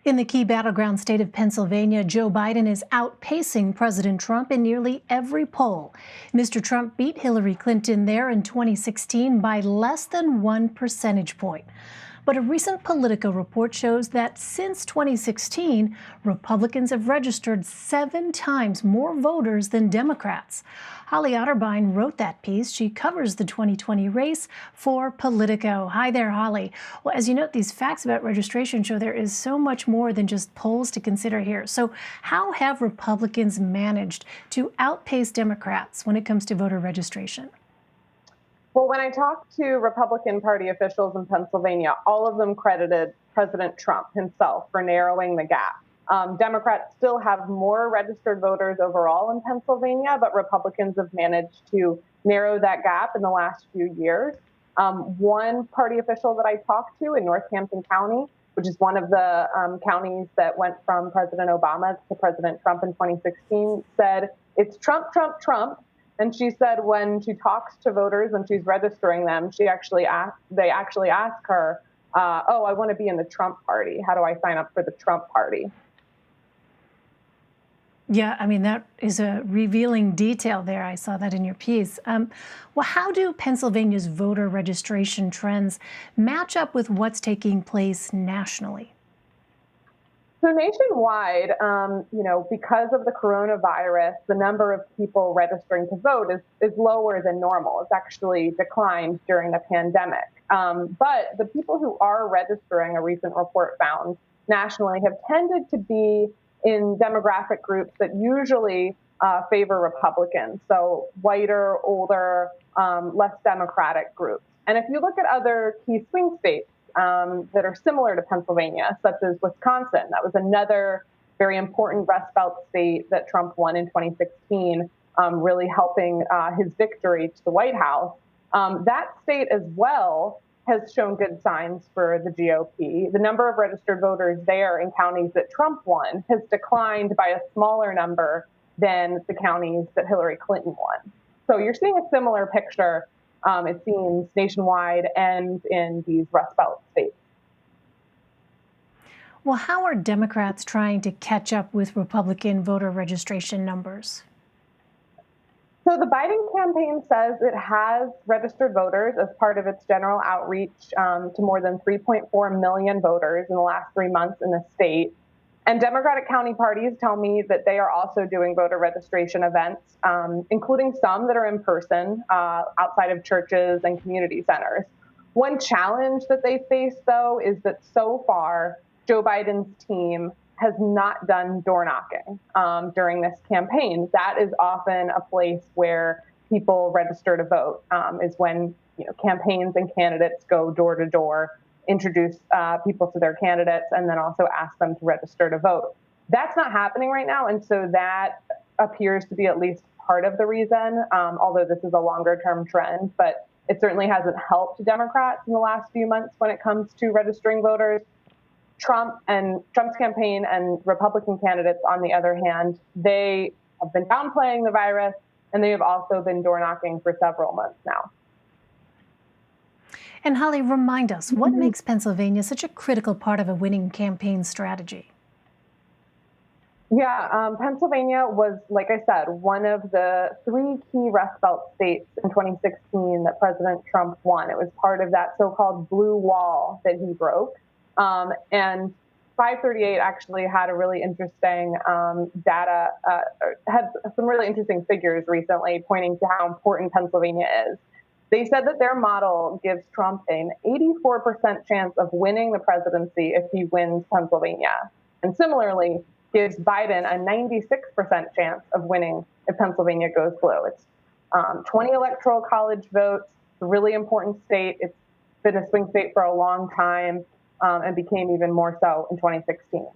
In the key battleground state of Pennsylvania, Joe Biden is outpacing President Trump in nearly every poll. Mr. Trump beat Hillary Clinton there in 2016 by less than 1 percentage point. But a recent Politico report shows that since 2016, Republicans have registered 7 times more voters than Democrats. Holly Otterbein wrote that piece. She covers the 2020 race for Politico. Hi there, Holly. Well, as you note, these facts about registration show there is so much more than just polls to consider here. So how have Republicans managed to outpace Democrats when it comes to voter registration? Well, when I talked to Republican Party officials in Pennsylvania, all of them credited President Trump himself for narrowing the gap. Democrats still have more registered voters overall in Pennsylvania, but Republicans have managed to narrow that gap in the last few years. One party official that I talked to in Northampton County, which is one of the counties that went from President Obama to President Trump in 2016, said, "It's Trump, Trump, Trump." And she said when she talks to voters and she's registering them, they actually ask her, "Oh, I want to be in the Trump party. How do I sign up for the Trump party?" Yeah, I mean, that is a revealing detail there. I saw that in your piece. Well, how do Pennsylvania's voter registration trends match up with what's taking place nationally? So nationwide, because of the coronavirus, the number of people registering to vote is lower than normal. It's actually declined during the pandemic. But the people who are registering, a recent report found nationally, have tended to be in demographic groups that usually favor Republicans. So whiter, older, less Democratic groups. And if you look at other key swing states, that are similar to Pennsylvania, such as Wisconsin. That was another very important Rust Belt state that Trump won in 2016, really helping his victory to the White House. That state as well has shown good signs for the GOP. The number of registered voters there in counties that Trump won has declined by a smaller number than the counties that Hillary Clinton won. So you're seeing a similar picture, it seems, nationwide and in these Rust Belt states. Well, how are Democrats trying to catch up with Republican voter registration numbers? So the Biden campaign says it has registered voters as part of its general outreach to more than 3.4 million voters in the last 3 months in the state. And Democratic county parties tell me that they are also doing voter registration events, including some that are in person outside of churches and community centers. One challenge that they face, though, is that so far, Joe Biden's team has not done door knocking during this campaign. That is often a place where people register to vote, is when campaigns and candidates go door to door, introduce people to their candidates, and then also ask them to register to vote. That's not happening right now, and so that appears to be at least part of the reason, although this is a longer-term trend, but it certainly hasn't helped Democrats in the last few months when it comes to registering voters. Trump's campaign and Republican candidates, on the other hand, they have been downplaying the virus, and they have also been door knocking for several months now. And Holly, remind us, what makes Pennsylvania such a critical part of a winning campaign strategy? Yeah, Pennsylvania was, like I said, one of the 3 key Rust Belt states in 2016 that President Trump won. It was part of that so-called blue wall that he broke. And 538 actually had a really interesting had some really interesting figures recently pointing to how important Pennsylvania is. They said that their model gives Trump an 84% chance of winning the presidency if he wins Pennsylvania. And similarly, gives Biden a 96% chance of winning if Pennsylvania goes blue. It's 20 electoral college votes, a really important state. It's been a swing state for a long time and became even more so in 2016.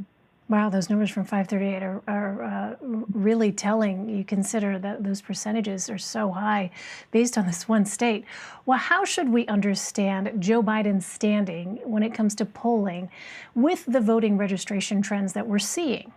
Wow, those numbers from 538 are really telling. You consider that those percentages are so high based on this one state. Well, how should we understand Joe Biden's standing when it comes to polling with the voting registration trends that we're seeing?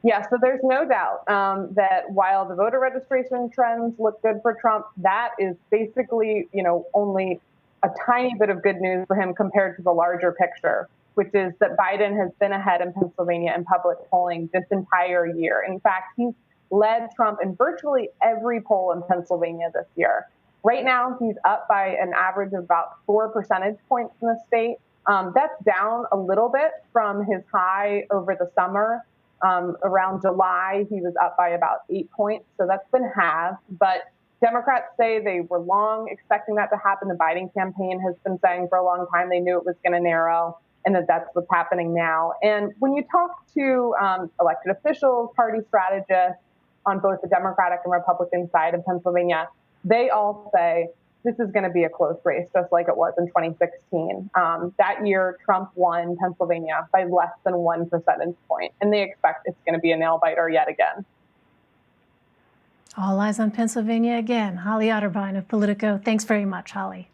Yeah, so there's no doubt that while the voter registration trends look good for Trump, that is basically, only a tiny bit of good news for him compared to the larger picture. which is that Biden has been ahead in Pennsylvania in public polling this entire year. In fact, he's led Trump in virtually every poll in Pennsylvania this year. Right now, he's up by an average of about 4 percentage points in the state. That's down a little bit from his high over the summer. Around July, he was up by about 8 points, so that's been halved. But Democrats say they were long expecting that to happen. The Biden campaign has been saying for a long time they knew it was going to narrow, and that's what's happening now. And when you talk to elected officials, party strategists on both the Democratic and Republican side in Pennsylvania, they all say this is going to be a close race, just like it was in 2016. That year, Trump won Pennsylvania by less than 1 percentage point, and they expect it's going to be a nail-biter yet again. All eyes on Pennsylvania again. Holly Otterbein of Politico. Thanks very much, Holly.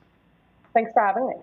Thanks for having me.